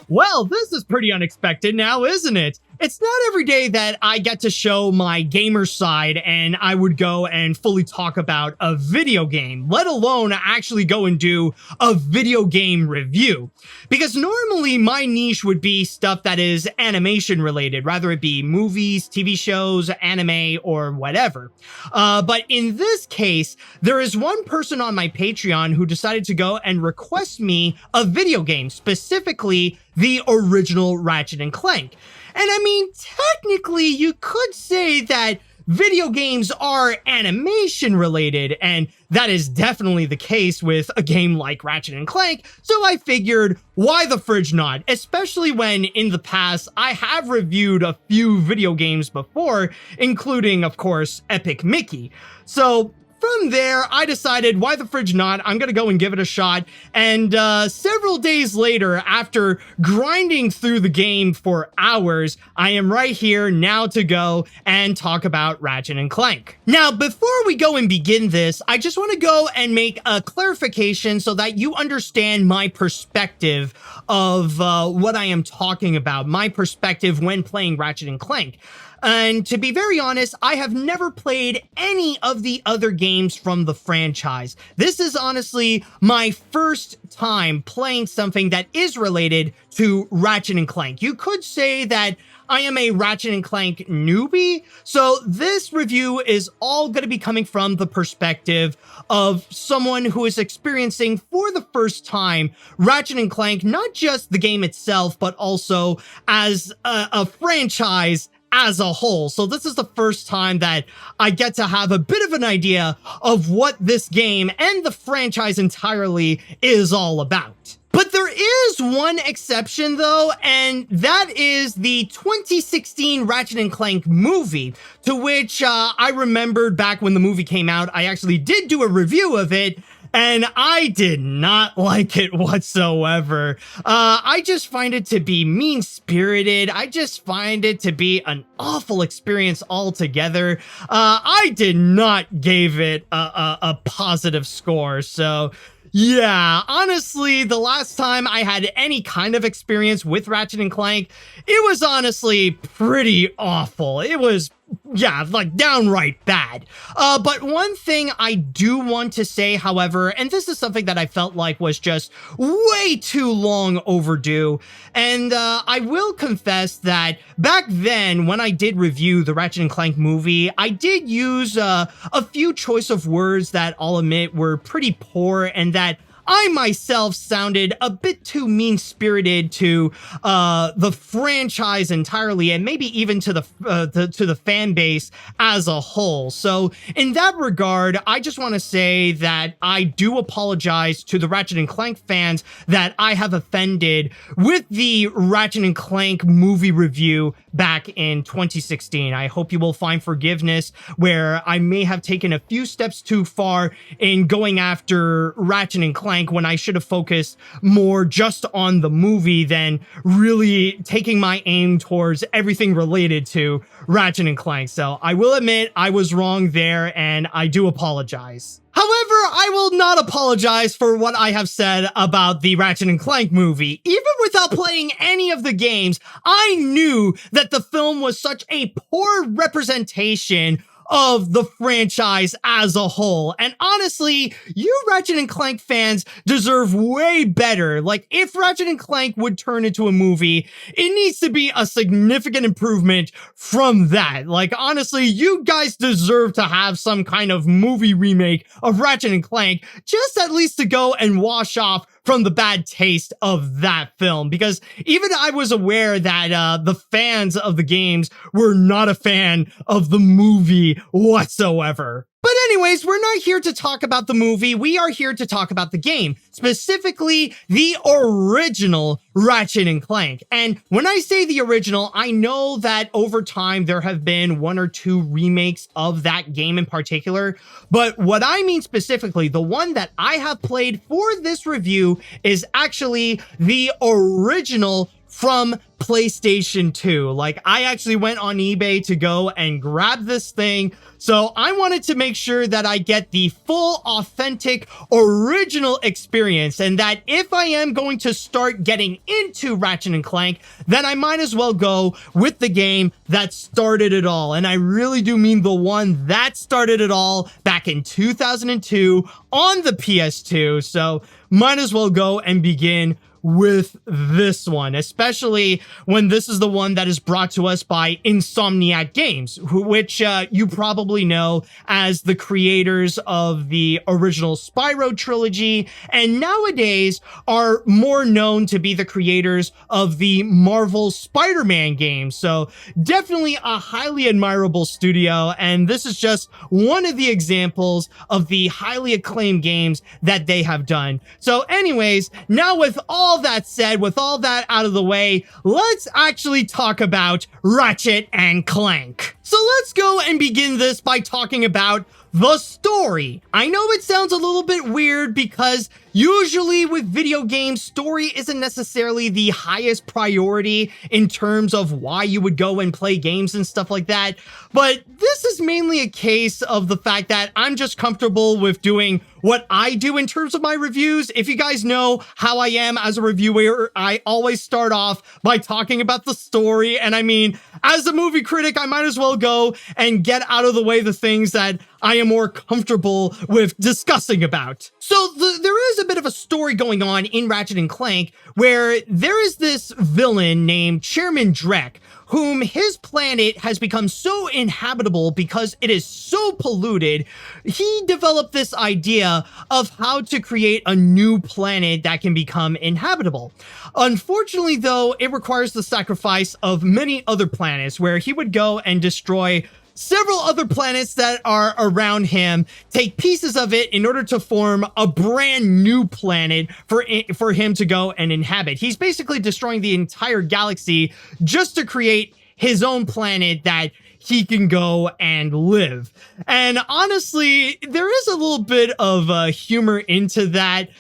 Well, this is pretty unexpected now, isn't it? It's not every day that I get to show my gamer side and I would go and fully talk about a video game, let alone actually go and do a video game review. Because normally my niche would be stuff that is animation related, rather it be movies, TV shows, anime, or whatever. But in this case, there is one person on my Patreon who decided to go and request me a video game, specifically the original Ratchet and Clank. And I mean, technically, you could say that video games are animation related, and that is definitely the case with a game like Ratchet and Clank, so I figured, why the fridge not? Especially when, in the past, I have reviewed a few video games before, including, of course, Epic Mickey. So from there, I decided, why the fridge not? I'm gonna go and give it a shot. And several days later, after grinding through the game for hours, I am right here now to go and talk about Ratchet and Clank. Now, before we go and begin this, I just want to go and make a clarification so that you understand my perspective of what I am talking about, my perspective when playing Ratchet and Clank. And to be very honest, I have never played any of the other games from the franchise. This is honestly my first time playing something that is related to Ratchet and Clank. You could say that I am a Ratchet and Clank newbie, so this review is all going to be coming from the perspective of someone who is experiencing for the first time Ratchet and Clank, not just the game itself, but also as a franchise as a whole. So this is the first time that I get to have a bit of an idea of what this game and the franchise entirely is all about. But there is one exception though, and that is the 2016 Ratchet and Clank movie, to which I remembered back when the movie came out, I actually did do a review of it, and I did not like it whatsoever. I just find it to be mean-spirited. I just find it to be an awful experience altogether. I did not give it a positive score, so yeah, honestly, the last time I had any kind of experience with Ratchet and Clank, it was honestly pretty awful. It was, yeah, like downright bad. But one thing I do want to say, however, and this is something that I felt like was just way too long overdue, and I will confess that back then, when I did review the Ratchet and Clank movie, I did use a few choice of words that I'll admit were pretty poor, and that I myself sounded a bit too mean-spirited to the franchise entirely, and maybe even to the fan base as a whole. So in that regard, I just want to say that I do apologize to the Ratchet and Clank fans that I have offended with the Ratchet and Clank movie review back in 2016. I hope you will find forgiveness where I may have taken a few steps too far in going after Ratchet and Clank when I should have focused more just on the movie than really taking my aim towards everything related to Ratchet and Clank. So I will admit I was wrong there, and I do apologize. However, I will not apologize for what I have said about the Ratchet and Clank movie. Even without playing any of the games, I knew that the film was such a poor representation of the franchise as a whole. And honestly, you Ratchet and Clank fans deserve way better. Like, if Ratchet and Clank would turn into a movie, it needs to be a significant improvement from that. Like, honestly, you guys deserve to have some kind of movie remake of Ratchet and Clank, just at least to go and wash off from the bad taste of that film, because even I was aware that the fans of the games were not a fan of the movie whatsoever. But anyways, we're not here to talk about the movie. We are here to talk about the game, specifically the original Ratchet and Clank. And when I say the original, I know that over time there have been one or two remakes of that game in particular. But what I mean specifically, the one that I have played for this review is actually the original from PlayStation 2. Like, I actually went on eBay to go and grab this thing. So I wanted to make sure that I get the full, authentic, original experience, and that if I am going to start getting into Ratchet and Clank, then I might as well go with the game that started it all. And I really do mean the one that started it all back in 2002 on the PS2. So might as well go and begin with this one, especially when this is the one that is brought to us by Insomniac Games, which you probably know as the creators of the original Spyro trilogy, and nowadays are more known to be the creators of the Marvel Spider-Man games. So definitely a highly admirable studio, and this is just one of the examples of the highly acclaimed games that they have done. So anyways, now with all that said, with all that out of the way, let's actually talk about Ratchet and Clank. So let's go and begin this by talking about the story. I know it sounds a little bit weird because usually with video games, story isn't necessarily the highest priority in terms of why you would go and play games and stuff like that. But this is mainly a case of the fact that I'm just comfortable with doing what I do in terms of my reviews. If you guys know how I am as a reviewer, I always start off by talking about the story. And I mean, as a movie critic, I might as well go and get out of the way the things that I am more comfortable with discussing about. So there is a bit of a story going on in Ratchet and Clank where there is this villain named Chairman Drek, whom his planet has become so inhabitable because it is so polluted. He developed this idea of how to create a new planet that can become inhabitable. Unfortunately, though, it requires the sacrifice of many other planets, where he would go and destroy several other planets that are around him, take pieces of it in order to form a brand new planet for him to go and inhabit. He's basically destroying the entire galaxy just to create his own planet that he can go and live. And honestly, there is a little bit of humor into that,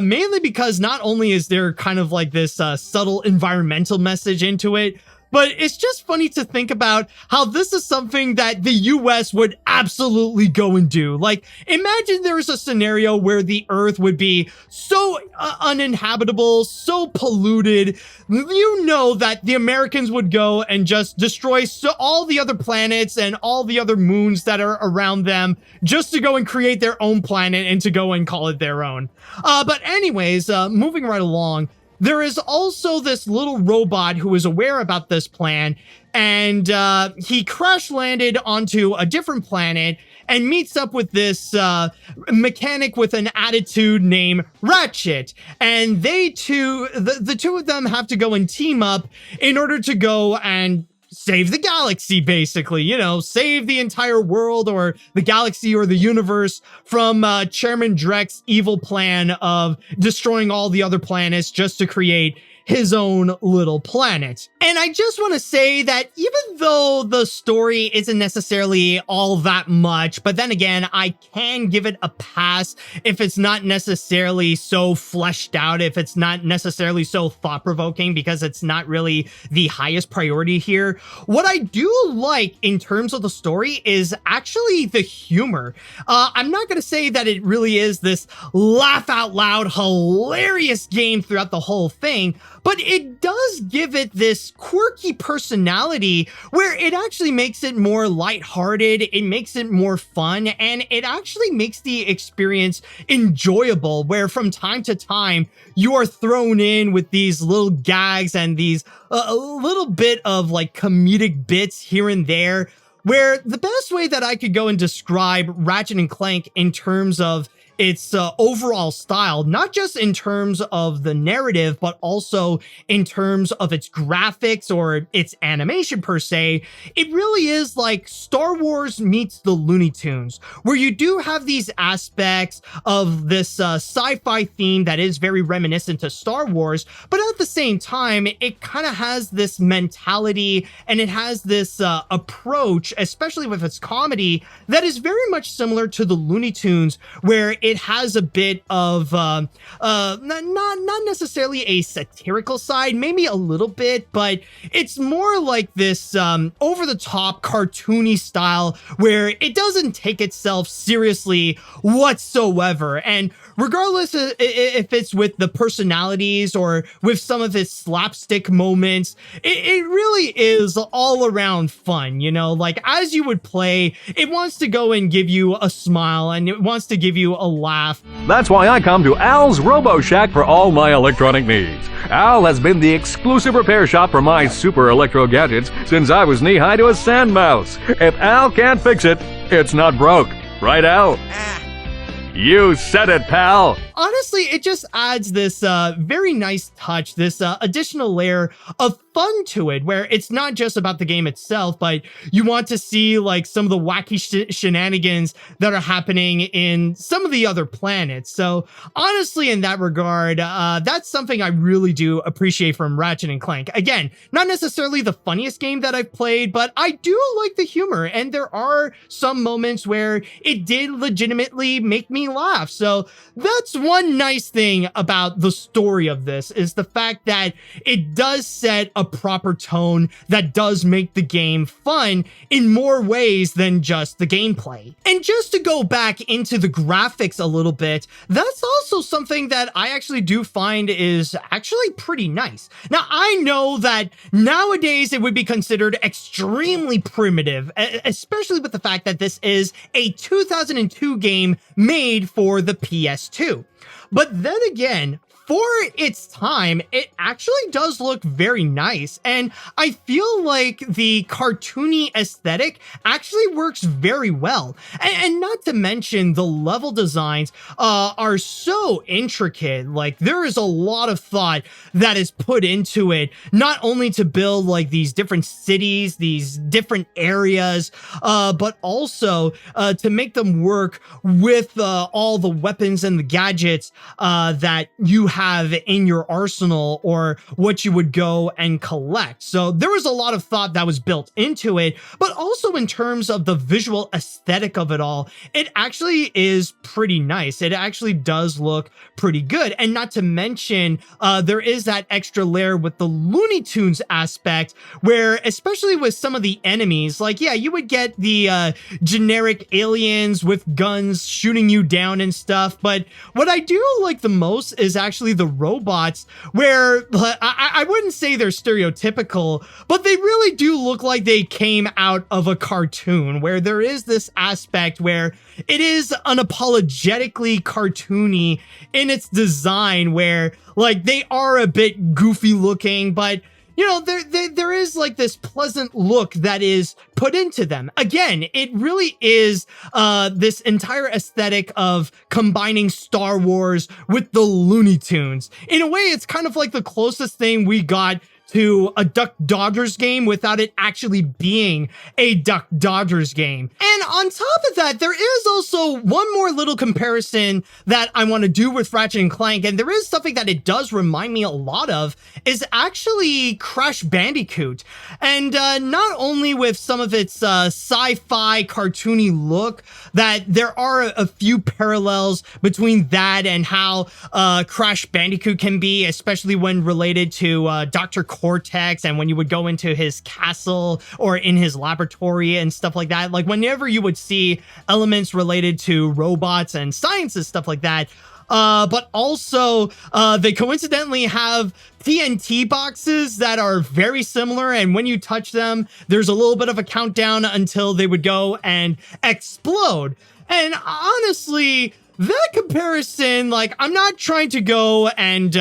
mainly because not only is there kind of like this subtle environmental message into it, but it's just funny to think about how this is something that the US would absolutely go and do. Like, imagine there is a scenario where the Earth would be so uninhabitable, so polluted. You know that the Americans would go and just destroy all the other planets and all the other moons that are around them just to go and create their own planet and to go and call it their own. But anyways, moving right along, there is also this little robot who is aware about this plan, and he crash landed onto a different planet and meets up with this mechanic with an attitude named Ratchet. And they two, the two of them have to go and team up in order to go and save the galaxy, basically, you know, save the entire world or the galaxy or the universe from Chairman Drek's evil plan of destroying all the other planets just to create his own little planet. And I just want to say that even though the story isn't necessarily all that much, but then again, I can give it a pass if it's not necessarily so fleshed out, if it's not necessarily so thought-provoking, because it's not really the highest priority here. What I do like in terms of the story is actually the humor. I'm not going to say that it really is this laugh-out-loud, hilarious game throughout the whole thing, but it does give it this quirky personality where it actually makes it more lighthearted, it makes it more fun, and it actually makes the experience enjoyable, where from time to time you are thrown in with these little gags and these a little bit of like comedic bits here and there, where the best way that I could go and describe Ratchet and Clank in terms of its overall style, not just in terms of the narrative, but also in terms of its graphics or its animation per se, it really is like Star Wars meets the Looney Tunes, where you do have these aspects of this sci-fi theme that is very reminiscent to Star Wars, but at the same time, it kind of has this mentality and it has this approach, especially with its comedy, that is very much similar to the Looney Tunes, where it it has a bit of not necessarily a satirical side, maybe a little bit, but it's more like this over the top cartoony style where it doesn't take itself seriously whatsoever. And regardless if it's with the personalities or with some of its slapstick moments, it really is all around fun, you know? Like, as you would play, it wants to go and give you a smile, and it wants to give you a laugh. That's why I come to Al's Robo Shack for all my electronic needs. Al has been the exclusive repair shop for my super electro gadgets since I was knee-high to a sand mouse. If Al can't fix it, it's not broke. Right, Al? You said it, pal. Honestly, it just adds this very nice touch, this additional layer of fun to it, where it's not just about the game itself, but you want to see like some of the wacky shenanigans that are happening in some of the other planets. So honestly, in that regard, that's something I really do appreciate from Ratchet and Clank. Again, not necessarily the funniest game that I've played, but I do like the humor, and there are some moments where it did legitimately make me laugh. So that's one nice thing about the story of this, is the fact that it does set a proper tone that does make the game fun in more ways than just the gameplay. And just to go back into the graphics a little bit, that's also something that I actually do find is actually pretty nice. Now, I know that nowadays it would be considered extremely primitive, especially with the fact that this is a 2002 game made for the PS2. But then again, for its time, it actually does look very nice, and I feel like the cartoony aesthetic actually works very well. And not to mention, the level designs are so intricate. Like, there is a lot of thought that is put into it, not only to build like these different cities, these different areas, but also to make them work with all the weapons and the gadgets that you have in your arsenal, or what you would go and collect. So there was a lot of thought that was built into it, but also in terms of the visual aesthetic of it all, it actually is pretty nice. It actually does look pretty good. And not to mention, there is that extra layer with the Looney Tunes aspect, where especially with some of the enemies, like, yeah, you would get the generic aliens with guns shooting you down and stuff, but what I do like the most is actually the robots, where I wouldn't say they're stereotypical, but they really do look like they came out of a cartoon, where there is this aspect where it is unapologetically cartoony in its design, where like they are a bit goofy looking, but you know, there is like this pleasant look that is put into them. Again, it really is this entire aesthetic of combining Star Wars with the Looney Tunes. In a way, it's kind of like the closest thing we got to a Duck Dodgers game without it actually being a Duck Dodgers game. And on top of that, there is also one more little comparison that I want to do with Ratchet and Clank, and there is something that it does remind me a lot of, is actually Crash Bandicoot. And not only with some of its sci-fi cartoony look, that there are a few parallels between that and how Crash Bandicoot can be, especially when related to Dr. Cortex, and when you would go into his castle or in his laboratory and stuff like that. Like, whenever you would see elements related to robots and science and stuff like that. But also, they coincidentally have TNT boxes that are very similar, and when you touch them, there's a little bit of a countdown until they would go and explode. And honestly, that comparison, like, I'm not trying to go and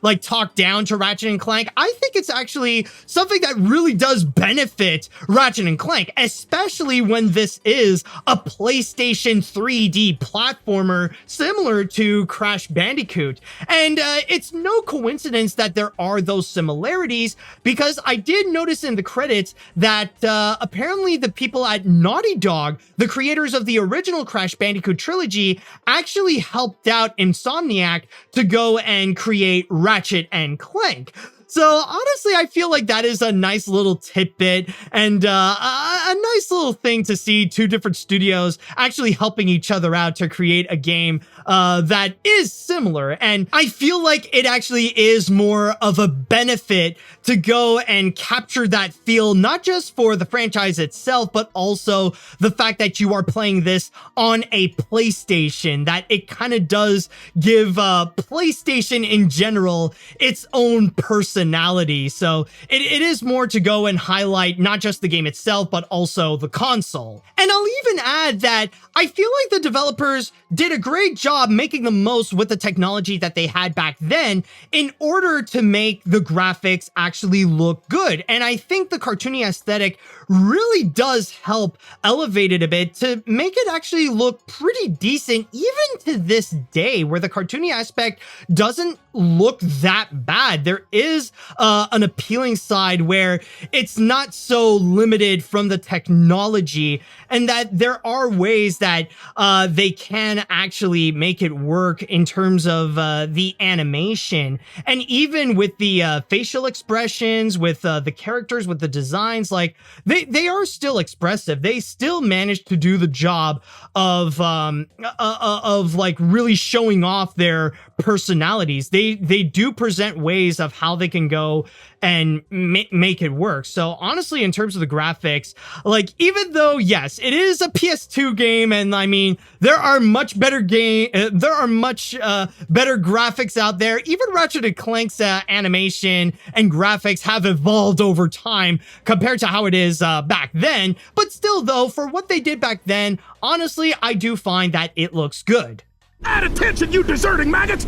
like talk down to Ratchet and Clank. I think it's actually something that really does benefit Ratchet and Clank, especially when this is a PlayStation 3D platformer similar to Crash Bandicoot. And it's no coincidence that there are those similarities, because I did notice in the credits that apparently the people at Naughty Dog, the creators of the original Crash Bandicoot trilogy, actually helped out Insomniac to go and create Ratchet and Clank. So honestly, I feel like that is a nice little tidbit and a nice little thing to see two different studios actually helping each other out to create a game that is similar. And I feel like it actually is more of a benefit to go and capture that feel, not just for the franchise itself, but also the fact that you are playing this on a PlayStation, that it kind of does give PlayStation in general its own personality. So it is more to go and highlight not just the game itself, but also the console. And I'll even add that I feel like the developers did a great job making the most with the technology that they had back then in order to make the graphics actually look good. And I think the cartoony aesthetic really does help elevate it a bit to make it actually look pretty decent, even to this day, where the cartoony aspect doesn't look that bad. There is an appealing side where it's not so limited from the technology, and that there are ways that they can actually make it work in terms of the animation, and even with the facial expressions, with the characters, with the designs, like they are still expressive. They still manage to do the job of like really showing off their personalities. They do present ways of how they can go and make it work. So honestly, in terms of the graphics, like, even though, yes, it is a PS2 game, and I mean, there are much better better graphics out there. Even Ratchet and Clank's animation and graphics have evolved over time compared to how it is back then. But still, though, for what they did back then, honestly, I do find that it looks good. Add attention, you deserting maggots!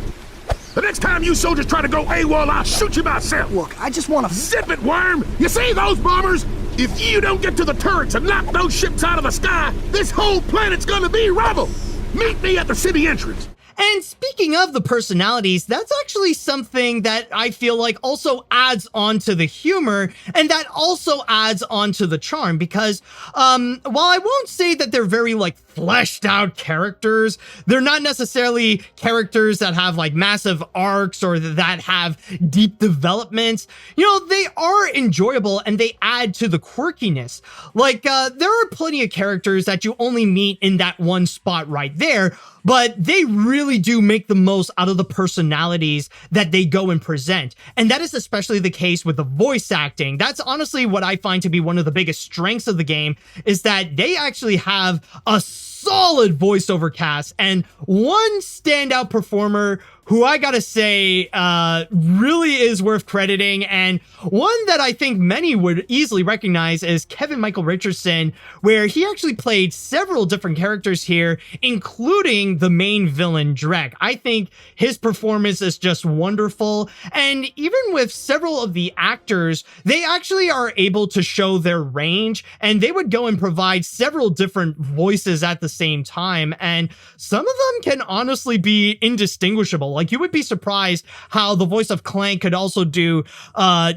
The next time you soldiers try to go AWOL, I'll shoot you myself! Look, I just want to... Zip it, worm! You see those bombers? If you don't get to the turrets and knock those ships out of the sky, this whole planet's gonna be rubble! Meet me at the city entrance! And speaking of the personalities, that's actually something that I feel like also adds on to the humor, and that also adds on to the charm, because while I won't say that they're very like fleshed out characters, they're not necessarily characters that have like massive arcs or that have deep developments. You know, they are enjoyable and they add to the quirkiness. Like there are plenty of characters that you only meet in that one spot right there, but they really do make the most out of the personalities that they go and present. And that is especially the case with the voice acting. That's honestly what I find to be one of the biggest strengths of the game, is that they actually have a solid voiceover cast, and one standout performer who I gotta say really is worth crediting, and one that I think many would easily recognize, is Kevin Michael Richardson, where he actually played several different characters here, including the main villain, Drek. I think his performance is just wonderful, and even with several of the actors, they actually are able to show their range, and they would go and provide several different voices at the same time, and some of them can honestly be indistinguishable. Like, you would be surprised how the voice of Clank could also do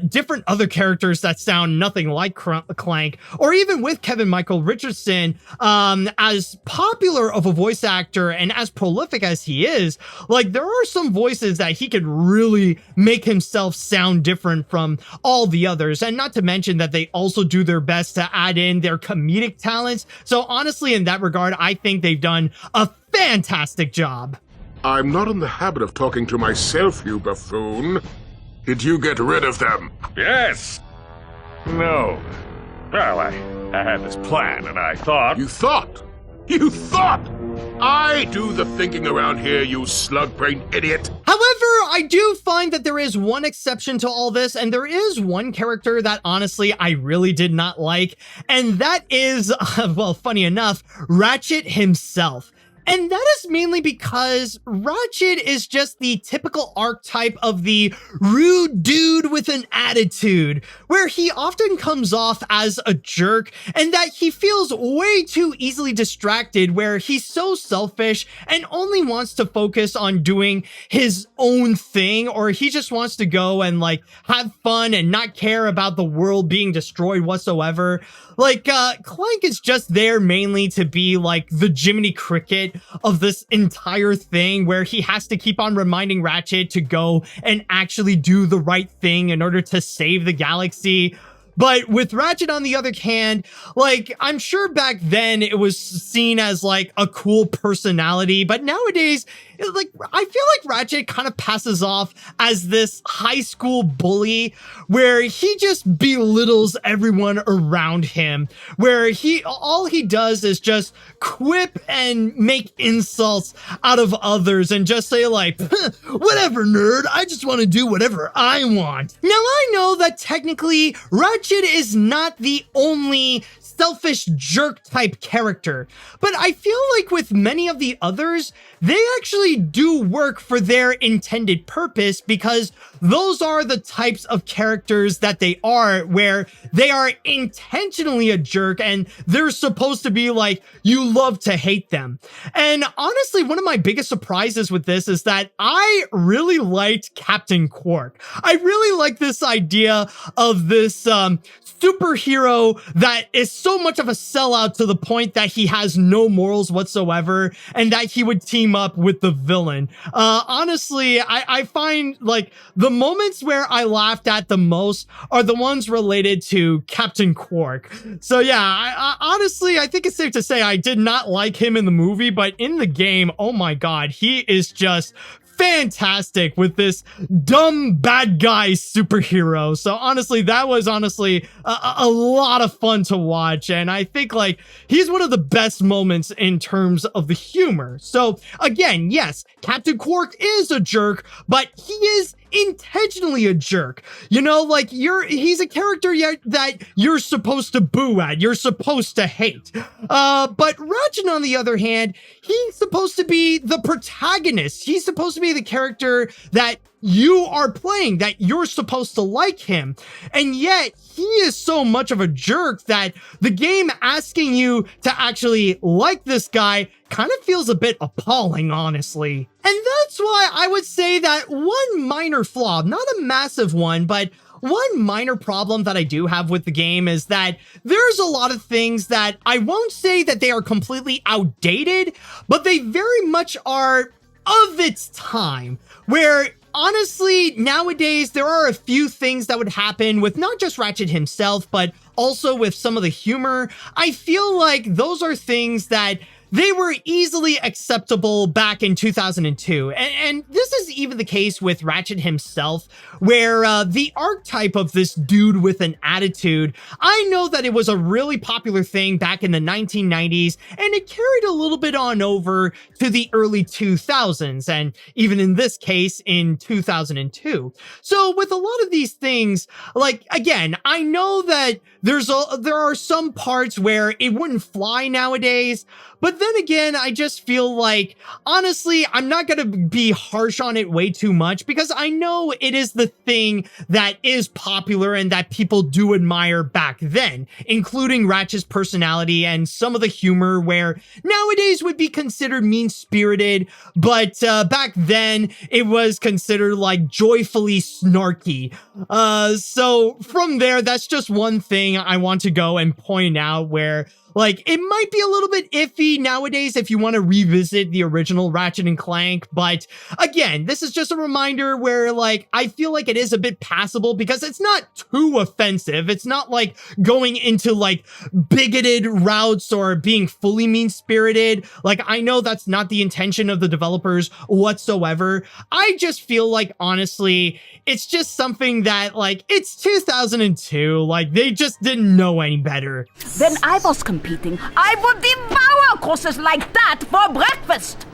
different other characters that sound nothing like Clank, or even with Kevin Michael Richardson, as popular of a voice actor and as prolific as he is, like, there are some voices that he could really make himself sound different from all the others, and not to mention that they also do their best to add in their comedic talents. So honestly, in that regard, I think they've done a fantastic job. I'm not in the habit of talking to myself, you buffoon. Did you get rid of them? Yes. No. Well, I had this plan, and I thought... You thought? You thought? I do the thinking around here, you slug-brained idiot. However, I do find that there is one exception to all this, and there is one character that honestly I really did not like, and that is, well, funny enough, Ratchet himself. And that is mainly because Ratchet is just the typical archetype of the rude dude with an attitude, where he often comes off as a jerk, and that he feels way too easily distracted, where he's so selfish and only wants to focus on doing his own thing, or he just wants to go and like have fun and not care about the world being destroyed whatsoever. Like, Clank is just there mainly to be like the Jiminy Cricket of this entire thing, where he has to keep on reminding Ratchet to go and actually do the right thing in order to save the galaxy. But with Ratchet, on the other hand, like, I'm sure back then it was seen as like a cool personality, but nowadays like, I feel like Ratchet kind of passes off as this high school bully where he just belittles everyone around him, where all he does is just quip and make insults out of others and just say like, whatever, nerd, I just want to do whatever I want. Now, I know that technically Ratchet is not the only selfish jerk type character, but I feel like with many of the others, they actually do work for their intended purpose, because those are the types of characters that they are, where they are intentionally a jerk and they're supposed to be like, you love to hate them. And honestly, one of my biggest surprises with this is that I really liked Captain Quark. I really like this idea of this superhero that is so much of a sellout to the point that he has no morals whatsoever, and that he would team up with the villain. Honestly, I find like the moments where I laughed at the most are the ones related to Captain Quark. So yeah, I honestly, I think it's safe to say I did not like him in the movie, but in the game, oh my god, he is just fantastic with this dumb bad guy superhero. So honestly, that was honestly a lot of fun to watch. And I think like he's one of the best moments in terms of the humor. So again, yes, Captain Quark is a jerk, but he is intentionally a jerk. You know, like he's a character that you're supposed to boo at, you're supposed to hate. But Ratchet, on the other hand, he's supposed to be the protagonist. He's supposed to be the character that you are playing, that you're supposed to like him. And yet he is so much of a jerk that the game asking you to actually like this guy kind of feels a bit appalling, honestly. And that's why I would say that one minor flaw, not a massive one, but one minor problem that I do have with the game is that there's a lot of things that I won't say that they are completely outdated, but they very much are of its time, where honestly, nowadays, there are a few things that would happen with not just Ratchet himself, but also with some of the humor. I feel like those are things that they were easily acceptable back in 2002. And this is even the case with Ratchet himself, where the archetype of this dude with an attitude, I know that it was a really popular thing back in the 1990s, and it carried a little bit on over to the early 2000s, and even in this case, in 2002. So with a lot of these things, like, again, I know that there are some parts where it wouldn't fly nowadays, but then again, I just feel like, honestly, I'm not going to be harsh on it way too much, because I know it is the thing that is popular and that people do admire back then, including Ratchet's personality and some of the humor, where nowadays would be considered mean-spirited, but back then it was considered like joyfully snarky. So from there, that's just one thing I want to go and point out, where like, it might be a little bit iffy nowadays if you want to revisit the original Ratchet and Clank, but again, this is just a reminder where, like, I feel like it is a bit passable because it's not too offensive. It's not like going into like bigoted routes or being fully mean-spirited. Like, I know that's not the intention of the developers whatsoever. I just feel like, honestly, it's just something that, like, it's 2002. Like, they just didn't know any better. When I was competing, I would devour courses like that for breakfast.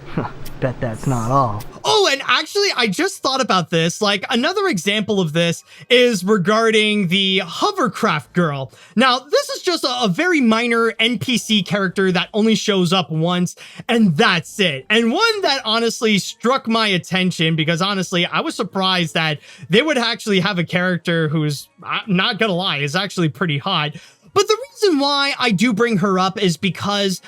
Bet that's not all. Oh, and actually, I just thought about this. Like, another example of this is regarding the hovercraft girl. Now, this is just a very minor NPC character that only shows up once, and that's it. And one that honestly struck my attention, because honestly, I was surprised that they would actually have a character who's, not gonna lie, is actually pretty hot. But the reason why I do bring her up is because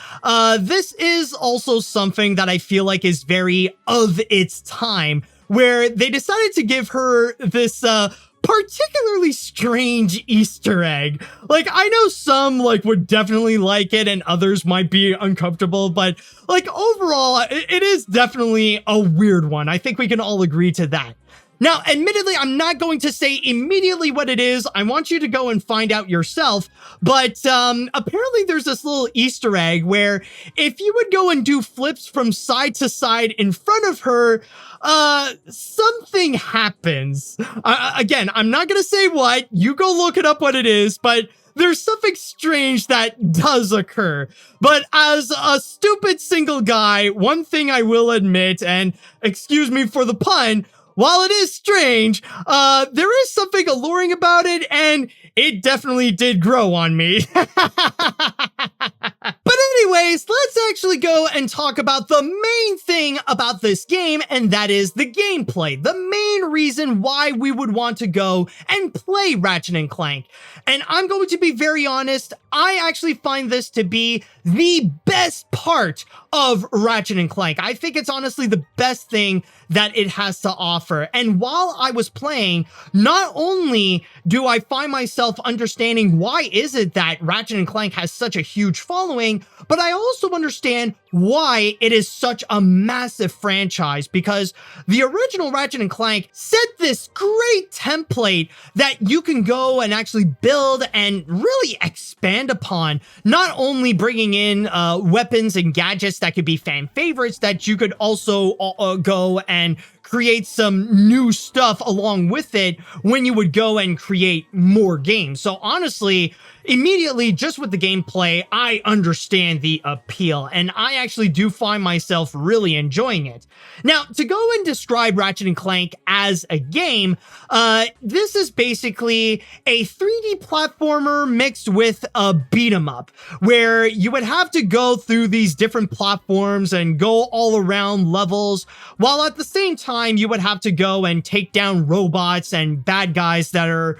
this is also something that I feel like is very of its time, where they decided to give her this particularly strange Easter egg. Like, I know some like would definitely like it and others might be uncomfortable, but like overall, it is definitely a weird one. I think we can all agree to that. Now, admittedly, I'm not going to say immediately what it is. I want you to go and find out yourself. But apparently there's this little Easter egg where if you would go and do flips from side to side in front of her, something happens. Again, I'm not going to say what. You go look it up what it is, but there's something strange that does occur. But as a stupid single guy, one thing I will admit, and excuse me for the pun, while it is strange, there is something alluring about it, and it definitely did grow on me. But anyways, let's actually go and talk about the main thing about this game, and that is the gameplay. The main reason why we would want to go and play Ratchet and Clank. And I'm going to be very honest, I actually find this to be the best part of Ratchet and Clank. I think it's honestly the best thing that it has to offer. And while I was playing, not only do I find myself understanding why is it that Ratchet and Clank has such a huge following, but I also understand why it is such a massive franchise, because the original Ratchet and Clank set this great template that you can go and actually build and really expand upon, not only bringing in weapons and gadgets that could be fan favorites, that you could also go and create some new stuff along with it when you would go and create more games. So honestly, immediately, just with the gameplay, I understand the appeal, and I actually do find myself really enjoying it. Now, to go and describe Ratchet and Clank as a game, this is basically a 3D platformer mixed with a beat 'em up, where you would have to go through these different platforms and go all around levels, while at the same time, you would have to go and take down robots and bad guys that are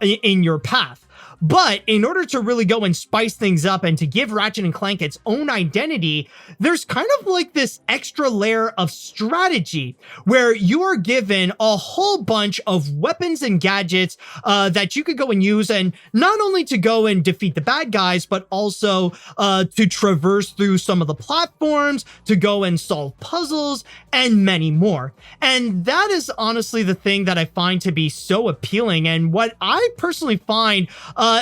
in your path. But in order to really go and spice things up and to give Ratchet and Clank its own identity, there's kind of like this extra layer of strategy where you are given a whole bunch of weapons and gadgets that you could go and use, and not only to go and defeat the bad guys, but also to traverse through some of the platforms, to go and solve puzzles, and many more. And that is honestly the thing that I find to be so appealing, and what I personally find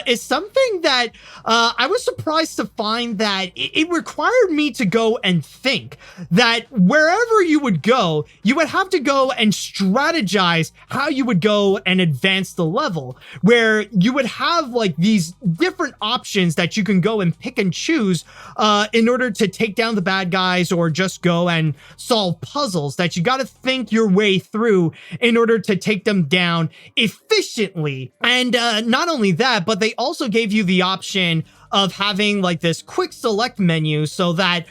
is something that I was surprised to find that it required me to go and think that wherever you would go, you would have to go and strategize how you would go and advance the level, where you would have like these different options that you can go and pick and choose in order to take down the bad guys or just go and solve puzzles that you got to think your way through in order to take them down efficiently. And not only that, but they also gave you the option of having like this quick select menu so that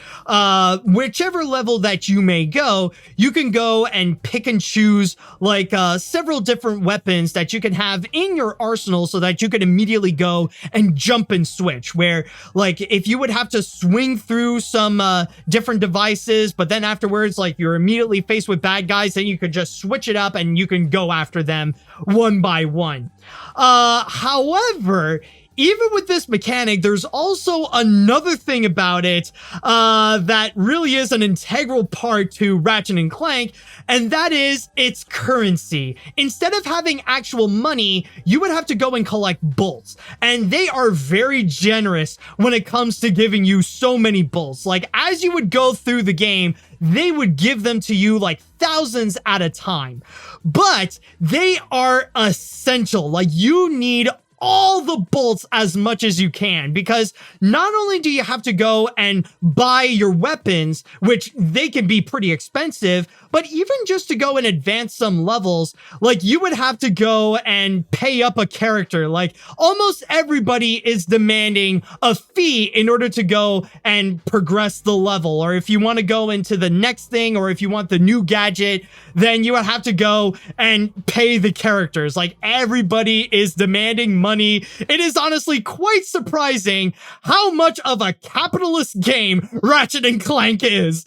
whichever level that you may go, you can go and pick and choose like several different weapons that you can have in your arsenal so that you can immediately go and jump and switch, where like if you would have to swing through some different devices, but then afterwards like you're immediately faced with bad guys, then you could just switch it up and you can go after them one by one. However, even with this mechanic, there's also another thing about it that really is an integral part to Ratchet and Clank, and that is its currency. Instead of having actual money, you would have to go and collect bolts, and they are very generous when it comes to giving you so many bolts. Like, as you would go through the game, they would give them to you like thousands at a time, but they are essential. Like, you need all the bolts as much as you can, because not only do you have to go and buy your weapons, which they can be pretty expensive, but even just to go and advance some levels, like you would have to go and pay up a character. Like almost everybody is demanding a fee in order to go and progress the level. Or if you want to go into the next thing, or if you want the new gadget, then you would have to go and pay the characters. Like everybody is demanding money. It is honestly quite surprising how much of a capitalist game Ratchet and Clank is.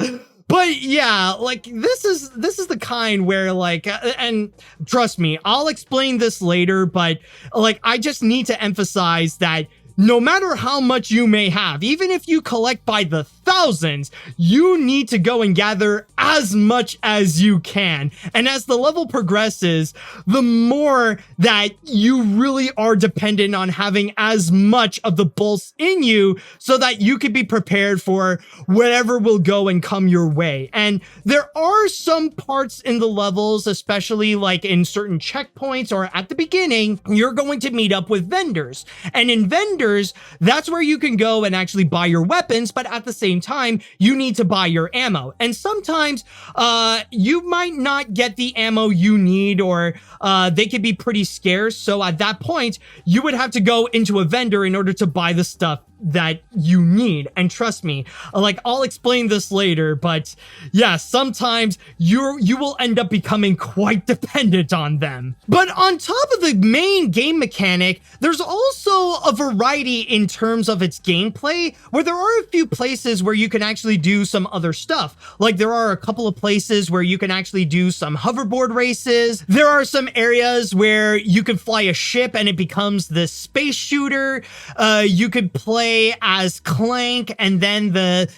But yeah, like this is the kind where like, and trust me, I'll explain this later, but like I just need to emphasize that no matter how much you may have, even if you collect by the thousands, you need to go and gather as much as you can. And as the level progresses, the more that you really are dependent on having as much of the bolts in you so that you can be prepared for whatever will go and come your way. And there are some parts in the levels, especially like in certain checkpoints or at the beginning, you're going to meet up with vendors. And in vendors, that's where you can go and actually buy your weapons, but at the same time, you need to buy your ammo. And sometimes you might not get the ammo you need, or they could be pretty scarce. So at that point, you would have to go into a vendor in order to buy the stuff that you need. And trust me, like, I'll explain this later, but yeah, sometimes you will end up becoming quite dependent on them. But on top of the main game mechanic, there's also a variety in terms of its gameplay, where there are a few places where you can actually do some other stuff. Like, there are a couple of places where you can actually do some hoverboard races. There are some areas where you can fly a ship and it becomes the space shooter. You could play as Clank, and then the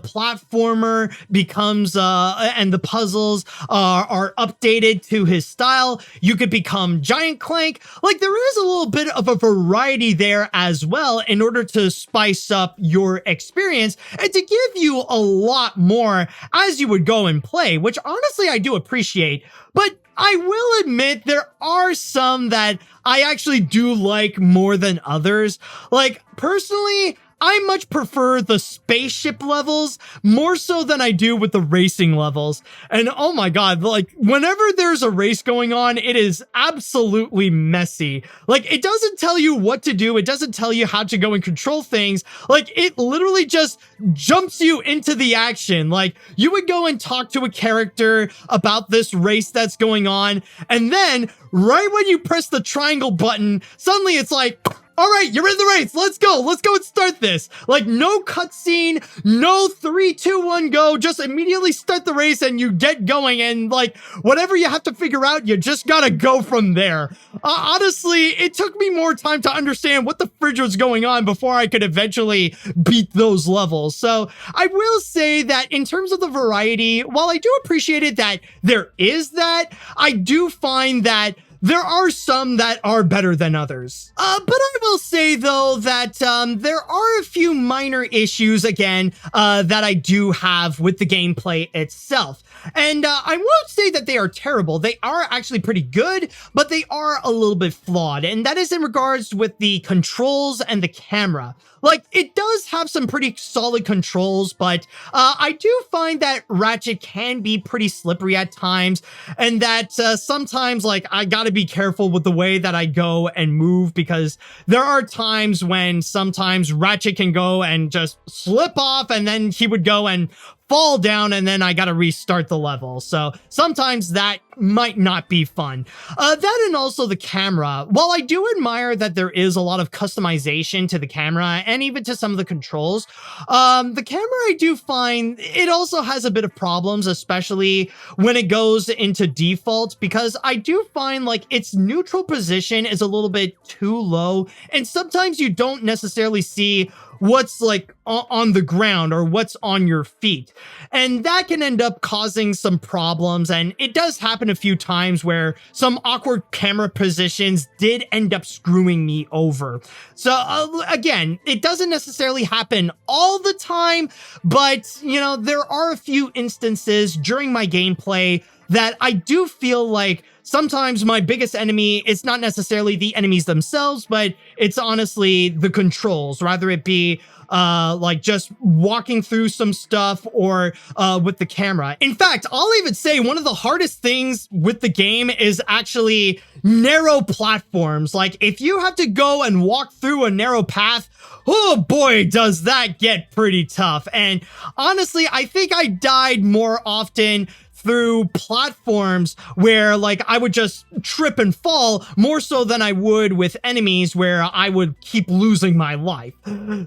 platformer becomes and the puzzles are updated to his style. You could become Giant Clank. Like, there is a little bit of a variety there as well in order to spice up your experience and to give you a lot more as you would go and play, which honestly I do appreciate. But I will admit there are some that I actually do like more than others. Like, personally, I much prefer the spaceship levels more so than I do with the racing levels. And oh my god, like, whenever there's a race going on, it is absolutely messy. Like, it doesn't tell you what to do. It doesn't tell you how to go and control things. Like, it literally just jumps you into the action. Like, you would go and talk to a character about this race that's going on, and then right when you press the triangle button, suddenly it's like, all right, you're in the race. Let's go and start this. Like, no cutscene, no 3, 2, 1, go. Just immediately start the race and you get going. And like, whatever you have to figure out, you just gotta go from there. Honestly, it took me more time to understand what the fridge was going on before I could eventually beat those levels. So I will say that in terms of the variety, while I do appreciate it that there is that, I do find that there are some that are better than others. But I will say, though, that there are a few minor issues, again, that I do have with the gameplay itself. And I won't say that they are terrible. They are actually pretty good, but they are a little bit flawed. And that is in regards with the controls and the camera. Like, it does have some pretty solid controls, but I do find that Ratchet can be pretty slippery at times, and that sometimes, like, I gotta be careful with the way that I go and move, because there are times when sometimes Ratchet can go and just slip off, and then he would go and fall down, and then I gotta restart the level. So sometimes that might not be fun. That and also the camera. While I do admire that there is a lot of customization to the camera and even to some of the controls, the camera, I do find it also has a bit of problems, especially when it goes into default, because I do find like its neutral position is a little bit too low, and sometimes you don't necessarily see what's like on the ground or what's on your feet. And that can end up causing some problems. And it does happen a few times where some awkward camera positions did end up screwing me over. So again, it doesn't necessarily happen all the time, but you know, there are a few instances during my gameplay that I do feel like sometimes my biggest enemy is not necessarily the enemies themselves, but it's honestly the controls, rather it be like just walking through some stuff or with the camera. In fact, I'll even say one of the hardest things with the game is actually narrow platforms. Like, if you have to go and walk through a narrow path, oh boy, does that get pretty tough. And honestly, I think I died more often through platforms where like I would just trip and fall more so than I would with enemies where I would keep losing my life.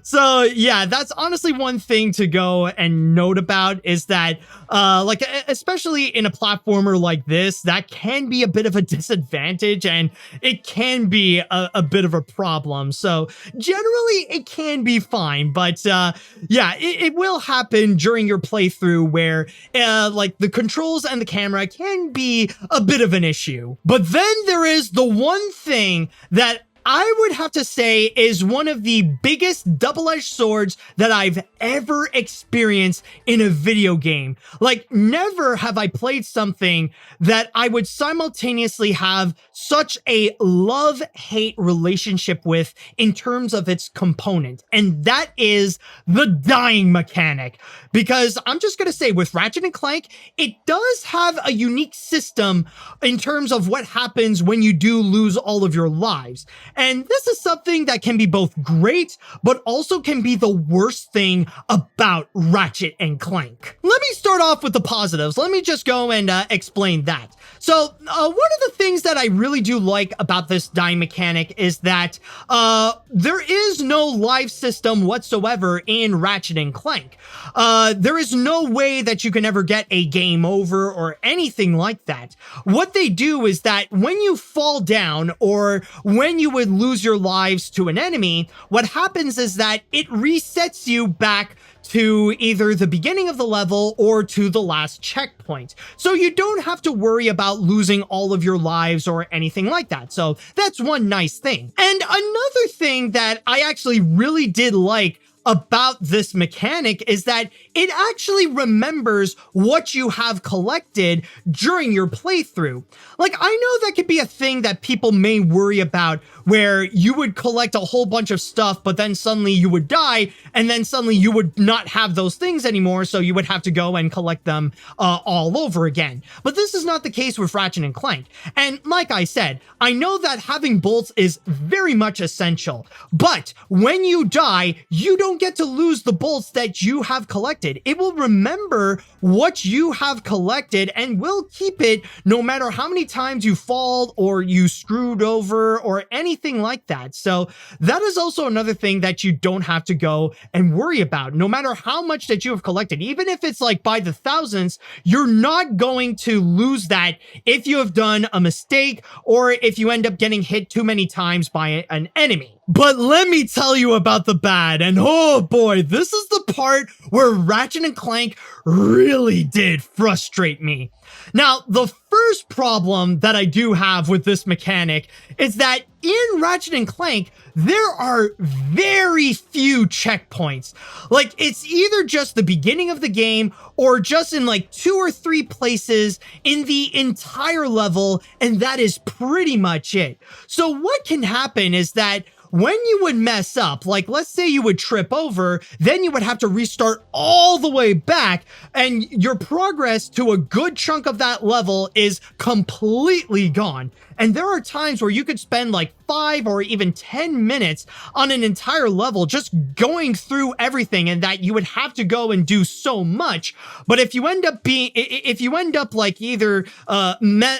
So yeah, that's honestly one thing to go and note about, is that like especially in a platformer like this, that can be a bit of a disadvantage and it can be a bit of a problem. So generally it can be fine, but yeah, it will happen during your playthrough where like the controls and the camera can be a bit of an issue. But then there is the one thing that I would have to say is one of the biggest double-edged swords that I've ever experienced in a video game. Like, never have I played something that I would simultaneously have such a love-hate relationship with in terms of its component, and that is the dying mechanic. Because I'm just gonna say, with Ratchet and Clank, it does have a unique system in terms of what happens when you do lose all of your lives. And this is something that can be both great, but also can be the worst thing about Ratchet and Clank. Let me start off with the positives. Let me just go and explain that. So one of the things that I really do like about this dying mechanic is that there is no life system whatsoever in Ratchet and Clank. There is no way that you can ever get a game over or anything like that. What they do is that when you fall down or when you would lose your lives to an enemy, what happens is that it resets you back to either the beginning of the level or to the last checkpoint. So you don't have to worry about losing all of your lives or anything like that. So that's one nice thing. And another thing that I actually really did like about this mechanic is that it actually remembers what you have collected during your playthrough. Like, I know that could be a thing that people may worry about, where you would collect a whole bunch of stuff, but then suddenly you would die, and then suddenly you would not have those things anymore, so you would have to go and collect them all over again. But this is not the case with Ratchet and Clank. And like I said, I know that having bolts is very much essential, but when you die, you don't get to lose the bolts that you have collected. It will remember what you have collected and will keep it no matter how many times you fall or you screwed over or anything like that. So that is also another thing that you don't have to go and worry about. No matter how much that you have collected, even if it's like by the thousands, you're not going to lose that if you have done a mistake or if you end up getting hit too many times by an enemy. But let me tell you about the bad, and oh boy, this is the part where Ratchet and Clank really did frustrate me. Now, the first problem that I do have with this mechanic is that in Ratchet and Clank, there are very few checkpoints. Like, it's either just the beginning of the game or just in like 2 or 3 places in the entire level, and that is pretty much it. So what can happen is that when you would mess up, like let's say you would trip over, then you would have to restart all the way back, and your progress to a good chunk of that level is completely gone. And there are times where you could spend like 5 or even 10 minutes on an entire level just going through everything, and that you would have to go and do so much. But if you end up like either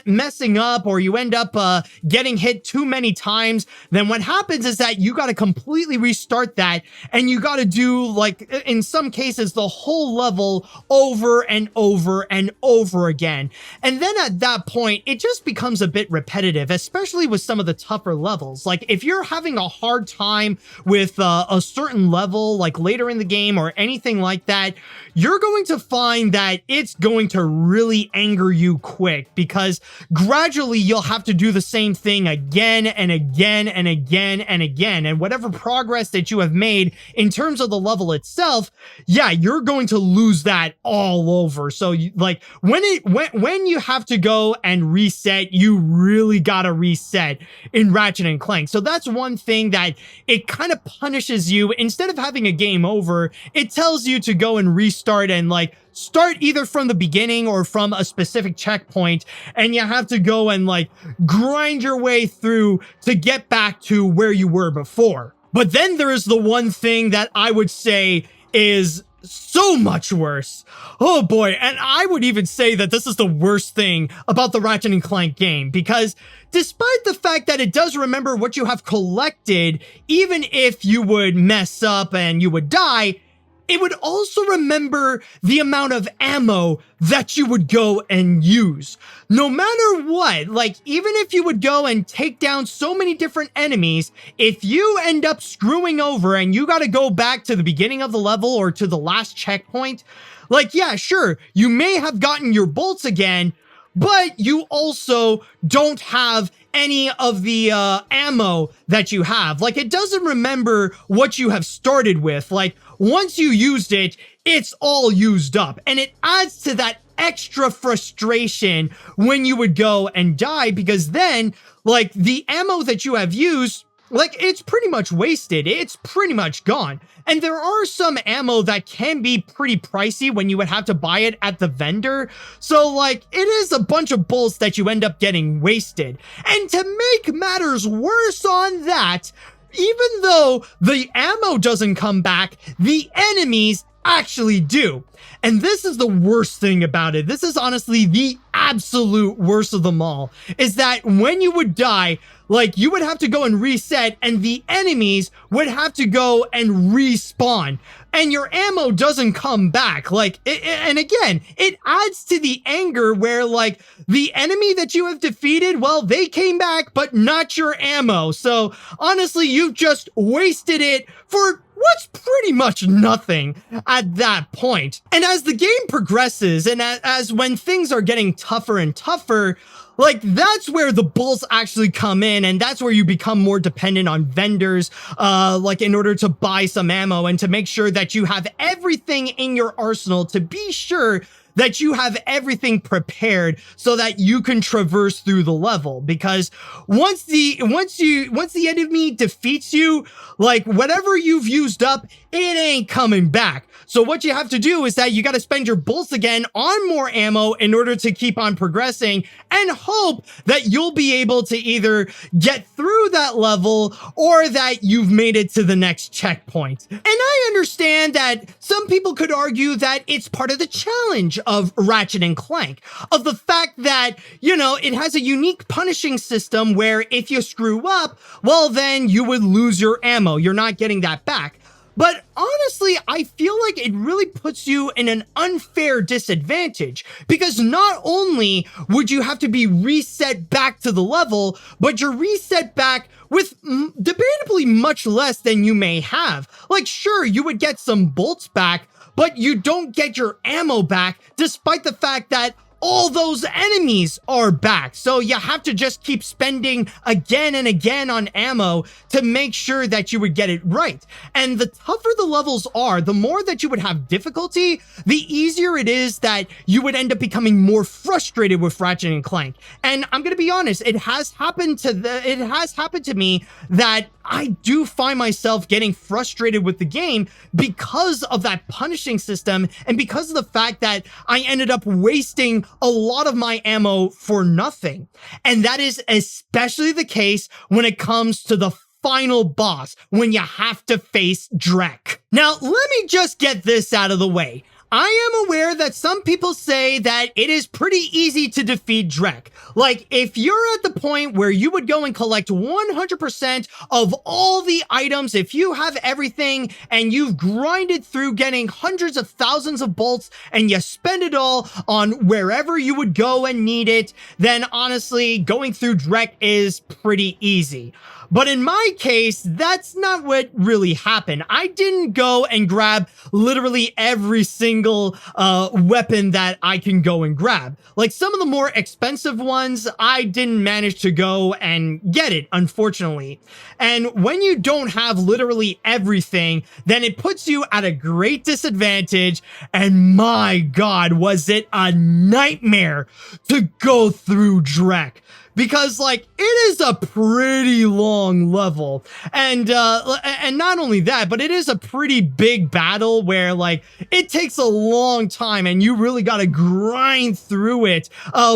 messing up or you end up getting hit too many times, then what happens is that you got to completely restart that, and you got to do, like in some cases, the whole level over and over and over again. And then at that point, it just becomes a bit repetitive, especially with some of the tougher levels. Like if you're having a hard time with a certain level, like later in the game or anything like that, you're going to find that it's going to really anger you quick, because gradually you'll have to do the same thing again and again and again and again. And whatever progress that you have made in terms of the level itself, yeah, you're going to lose that all over. So like when you have to go and reset, you really gotta reset in Ratchet and Clank. So that's one thing that it kind of punishes you. Instead of having a game over, it tells you to go and restart and like start either from the beginning or from a specific checkpoint, and you have to go and like grind your way through to get back to where you were before. But then there is the one thing that I would say is so much worse. Oh boy, and I would even say that this is the worst thing about the Ratchet and Clank game, because despite the fact that it does remember what you have collected, even if you would mess up and you would die, it would also remember the amount of ammo that you would go and use. No matter what, like even if you would go and take down so many different enemies, if you end up screwing over and you got to go back to the beginning of the level or to the last checkpoint, like, yeah, sure, you may have gotten your bolts again, but you also don't have any of the ammo that you have. Like, it doesn't remember what you have started with. Like, once you used it, it's all used up. And it adds to that extra frustration when you would go and die, because then, like, the ammo that you have used, like, it's pretty much wasted. It's pretty much gone. And there are some ammo that can be pretty pricey when you would have to buy it at the vendor. So, like, it is a bunch of bolts that you end up getting wasted. And to make matters worse on that, even though the ammo doesn't come back, the enemies actually do. And this is the worst thing about it. This is honestly the absolute worst of them all, is that when you would die, like, you would have to go and reset, and the enemies would have to go and respawn, and your ammo doesn't come back. Like, and again, it adds to the anger where, like, the enemy that you have defeated, well, they came back, but not your ammo. So honestly, you've just wasted it for what's pretty much nothing at that point. And as the game progresses, and as when things are getting tougher and tougher, like, that's where the bolts actually come in, and that's where you become more dependent on vendors, like, in order to buy some ammo and to make sure that you have everything in your arsenal to be sure that you have everything prepared so that you can traverse through the level. Because once the enemy defeats you, like, whatever you've used up, it ain't coming back. So what you have to do is that you got to spend your bolts again on more ammo in order to keep on progressing, and hope that you'll be able to either get through that level or that you've made it to the next checkpoint. And I understand that some people could argue that it's part of the challenge of Ratchet and Clank, of the fact that, you know, it has a unique punishing system where if you screw up, well, then you would lose your ammo. You're not getting that back. But honestly, I feel like it really puts you in an unfair disadvantage, because not only would you have to be reset back to the level, but you're reset back with debatably much less than you may have. Like, sure, you would get some bolts back, but you don't get your ammo back, despite the fact that all those enemies are back. So you have to just keep spending again and again on ammo to make sure that you would get it right. And the tougher the levels are, the more that you would have difficulty, the easier it is that you would end up becoming more frustrated with Ratchet and Clank. And I'm gonna be honest, it has happened to me that I do find myself getting frustrated with the game because of that punishing system, and because of the fact that I ended up wasting a lot of my ammo for nothing. And that is especially the case when it comes to the final boss, when you have to face Drek. Now, let me just get this out of the way. I am aware that some people say that it is pretty easy to defeat Drek. Like, if you're at the point where you would go and collect 100% of all the items, if you have everything and you've grinded through getting hundreds of thousands of bolts and you spend it all on wherever you would go and need it, then honestly, going through Drek is pretty easy. But in my case, that's not what really happened. I didn't go and grab literally every single weapon that I can go and grab. Like, some of the more expensive ones, I didn't manage to go and get it, unfortunately. And when you don't have literally everything, then it puts you at a great disadvantage. And my God, was it a nightmare to go through Drek. because like it is a pretty long level, and not only that, but it is a pretty big battle where like it takes a long time and you really got to grind through it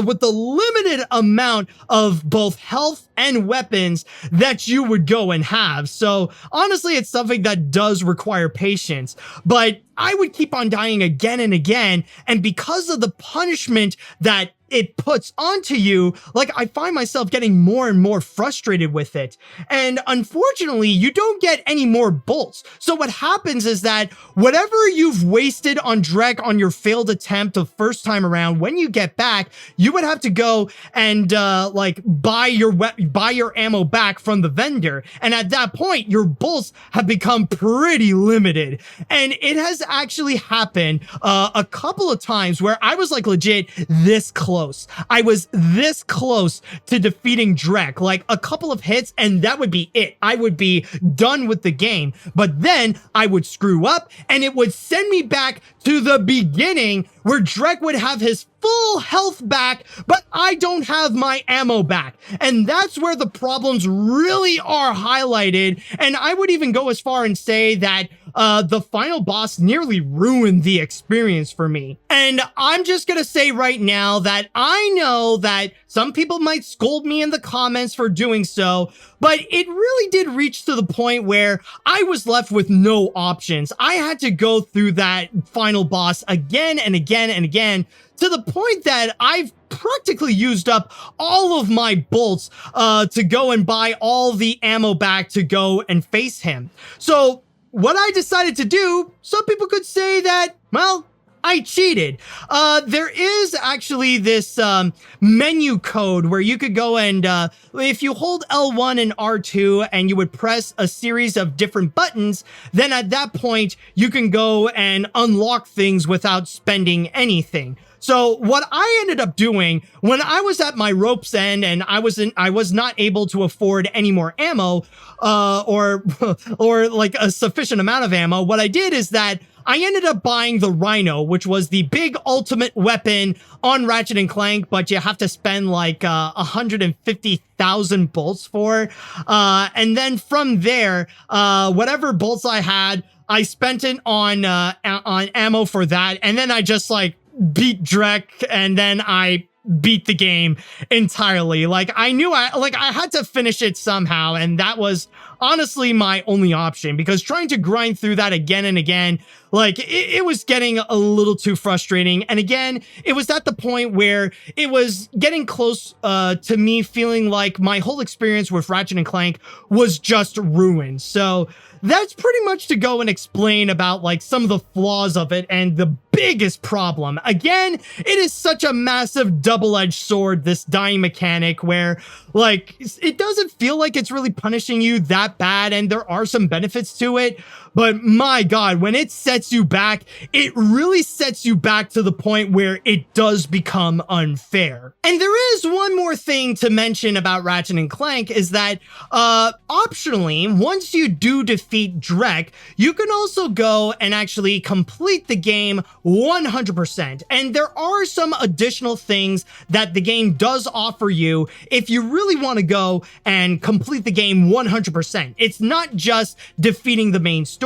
with the limited amount of both health and weapons that you would go and have. So honestly, it's something that does require patience, but I would keep on dying again and again. And because of the punishment that it puts onto you, like I find myself getting more and more frustrated with it. And unfortunately, you don't get any more bolts. So what happens is that whatever you've wasted on Drek on your failed attempt the first time around, when you get back, you would have to go and like buy your ammo back from the vendor. And at that point, your bolts have become pretty limited. And it has actually happened a couple of times where I was like legit this close. I was this close to defeating Drek, like a couple of hits, and that would be it. I would be done with the game. But then I would screw up and it would send me back to the beginning where Drek would have his full health back, but I don't have my ammo back. And that's where the problems really are highlighted. And I would even go as far and say that the final boss nearly ruined the experience for me. And I'm just gonna say right now that I know that some people might scold me in the comments for doing so, but it really did reach to the point where I was left with no options. I had to go through that final boss again and again and again, to the point that I've practically used up all of my bolts to go and buy all the ammo back to go and face him. So what I decided to do, some people could say that, well, I cheated. There is actually this menu code where you could go and if you hold L1 and R2 and you would press a series of different buttons, then at that point you can go and unlock things without spending anything. So what I ended up doing when I was at my rope's end and I was not able to afford any more ammo or like a sufficient amount of ammo, what I did is that I ended up buying the Rhino, which was the big ultimate weapon on Ratchet and Clank, but you have to spend like 150,000 bolts for. And then from there, whatever bolts I had, I spent it on ammo for that. And then I just like beat Drek, and then I beat the game entirely. Like I knew I had to finish it somehow, and that was honestly my only option, because trying to grind through that again and again, like it was getting a little too frustrating. And again, it was at the point where it was getting close to me feeling like my whole experience with Ratchet and Clank was just ruined. So that's pretty much to go and explain about like some of the flaws of it and the biggest problem. Again, it is such a massive double-edged sword, this dying mechanic, where like it doesn't feel like it's really punishing you that bad, and there are some benefits to it. But my God, when it sets you back, it really sets you back to the point where it does become unfair. And there is one more thing to mention about Ratchet and Clank, is that optionally, once you do defeat Drek, you can also go and actually complete the game 100%. And there are some additional things that the game does offer you if you really want to go and complete the game 100%. It's not just defeating the main story.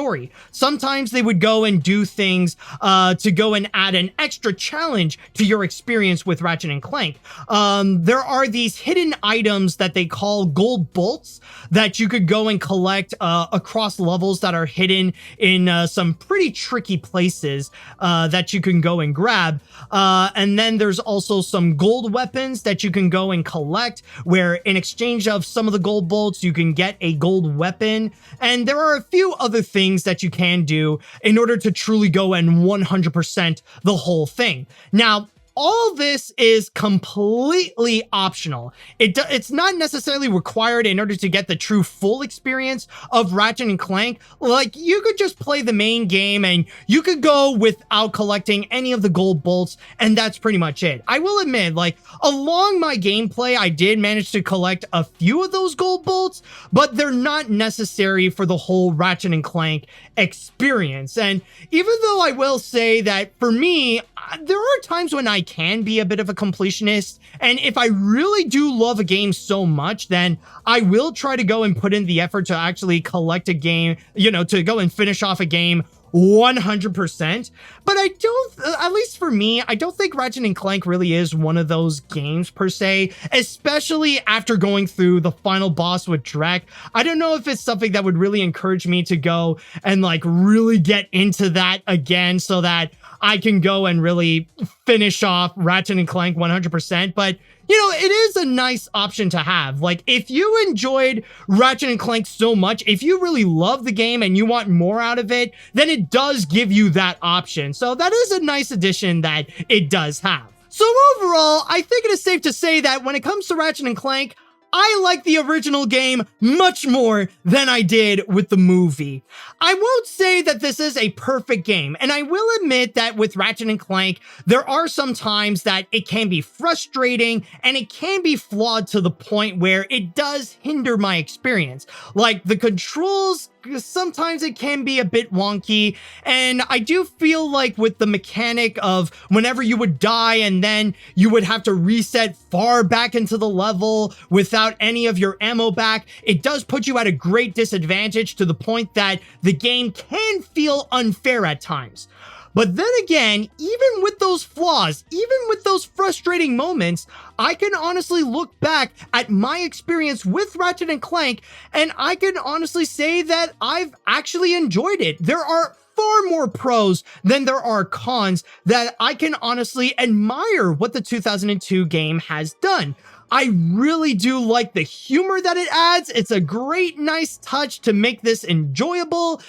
Sometimes they would go and do things to go and add an extra challenge to your experience with Ratchet and Clank. There are these hidden items that they call gold bolts that you could go and collect across levels that are hidden in some pretty tricky places that you can go and grab. And then there's also some gold weapons that you can go and collect, where in exchange of some of the gold bolts, you can get a gold weapon. And there are a few other things that you can do in order to truly go and 100% the whole thing. Now, all this is completely optional. It's not necessarily required in order to get the true full experience of Ratchet and Clank. Like, you could just play the main game and you could go without collecting any of the gold bolts, and that's pretty much it. I will admit, like, along my gameplay, I did manage to collect a few of those gold bolts, but they're not necessary for the whole Ratchet and Clank experience. And even though I will say that for me, there are times when I can be a bit of a completionist, and if I really do love a game so much, then I will try to go and put in the effort to actually collect a game, you know, to go and finish off a game 100%. But I don't, at least for me, I don't think Ratchet and Clank really is one of those games per se, especially after going through the final boss with Drek. I don't know if it's something that would really encourage me to go and like really get into that again so that I can go and really finish off Ratchet and Clank 100%. But you know, it is a nice option to have. Like, if you enjoyed Ratchet and Clank so much, if you really love the game and you want more out of it, then it does give you that option. So that is a nice addition that it does have. So overall, I think it is safe to say that when it comes to Ratchet and Clank, I like the original game much more than I did with the movie. I won't say that this is a perfect game, and I will admit that with Ratchet and Clank, there are some times that it can be frustrating and it can be flawed to the point where it does hinder my experience. Like the controls, sometimes it can be a bit wonky, and I do feel like with the mechanic of whenever you would die and then you would have to reset far back into the level without any of your ammo back, it does put you at a great disadvantage to the point that the game can feel unfair at times. But then again, even with those flaws, even with those frustrating moments, I can honestly look back at my experience with Ratchet and Clank, and I can honestly say that I've actually enjoyed it. There are far more pros than there are cons that I can honestly admire what the 2002 game has done. I really do like the humor that it adds. It's a great, nice touch to make this enjoyable.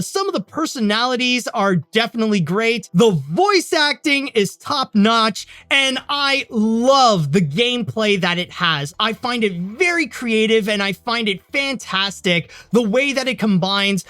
Some of the personalities are definitely great. The voice acting is top notch, and I love the gameplay that it has. I find it very creative, and I find it fantastic the way that it combines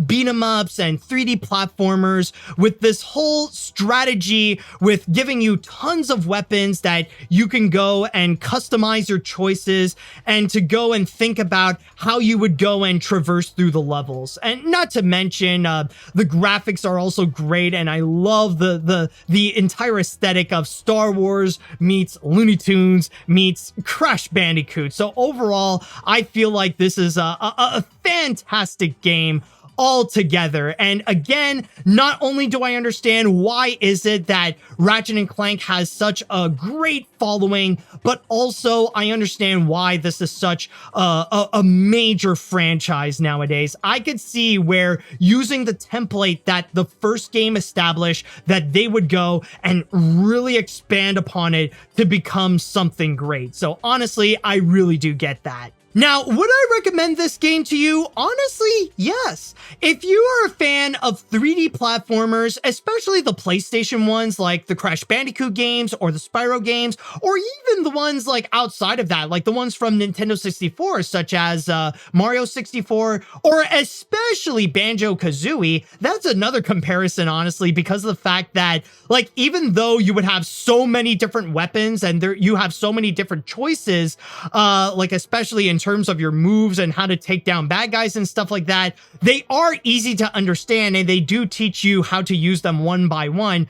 beat 'em ups and 3D platformers with this whole strategy with giving you tons of weapons that you can go and customize your choices and to go and think about how you would go and traverse through the levels. And not to mention, the graphics are also great, and I love the entire aesthetic of Star Wars meets Looney Tunes meets Crash Bandicoot. So overall, I feel like this is a fantastic game altogether. And again, not only do I understand why is it that Ratchet and Clank has such a great following, but also I understand why this is such a major franchise nowadays. I could see where using the template that the first game established, that they would go and really expand upon it to become something great. So honestly, I really do get that. Now, would I recommend this game to you? Honestly, yes. If you are a fan of 3D platformers, especially the PlayStation ones like the Crash Bandicoot games or the Spyro games, or even the ones like outside of that, like the ones from Nintendo 64, such as Mario 64, or especially Banjo-Kazooie, that's another comparison, honestly, because of the fact that, like, even though you would have so many different weapons and you have so many different choices, like especially in terms of your moves and how to take down bad guys and stuff like that, they are easy to understand, and they do teach you how to use them one by one,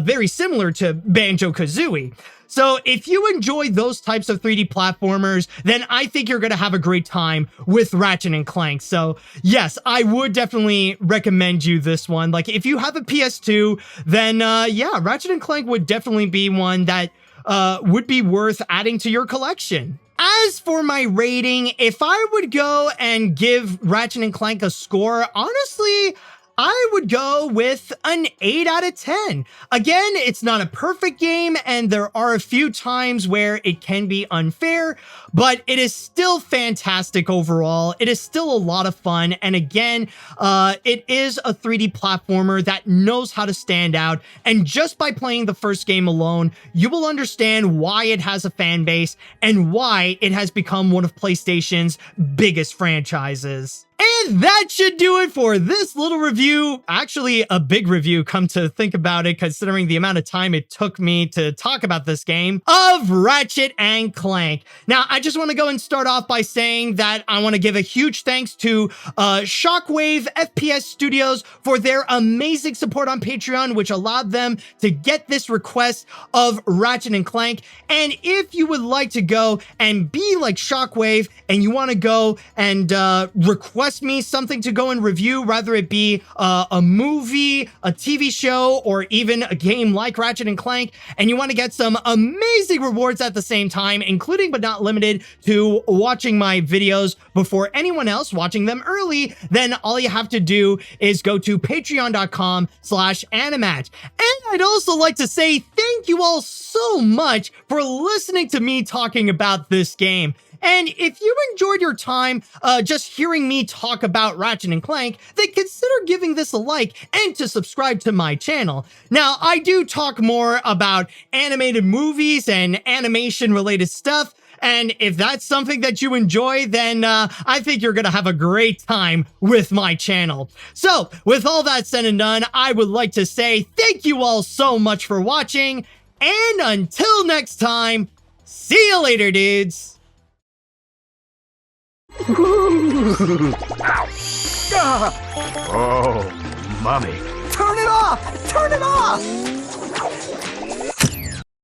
very similar to Banjo-Kazooie. So if you enjoy those types of 3D platformers, then I think you're going to have a great time with Ratchet and Clank. So yes, I would definitely recommend you this one. Like if you have a PS2, then yeah, Ratchet and Clank would definitely be one that would be worth adding to your collection. As for my rating, if I would go and give Ratchet and Clank a score, honestly, I would go with an 8 out of 10. Again, it's not a perfect game, and there are a few times where it can be unfair, but it is still fantastic overall. It is still a lot of fun, and again, it is a 3D platformer that knows how to stand out, and just by playing the first game alone, you will understand why it has a fan base and why it has become one of PlayStation's biggest franchises. And that should do it for this little review. Actually, a big review, come to think about it, considering the amount of time it took me to talk about this game, of Ratchet and Clank. Now, I just want to go and start off by saying that I want to give a huge thanks to Shockwave FPS Studios for their amazing support on Patreon, which allowed them to get this request of Ratchet and Clank. And if you would like to go and be like Shockwave and you want to go and request me something to go and review, whether it be a movie, a TV show, or even a game like Ratchet and Clank, and you want to get some amazing rewards at the same time, including but not limited to watching my videos before anyone else, watching them early, then all you have to do is go to patreon.com/animatch. And I'd also like to say thank you all so much for listening to me talking about this game. And if you enjoyed your time just hearing me talk about Ratchet and Clank, then consider giving this a like and to subscribe to my channel. Now, I do talk more about animated movies and animation-related stuff, and if that's something that you enjoy, then I think you're gonna have a great time with my channel. So, with all that said and done, I would like to say thank you all so much for watching, and until next time, see you later, dudes! Oh, mommy. Turn it off! Turn it off!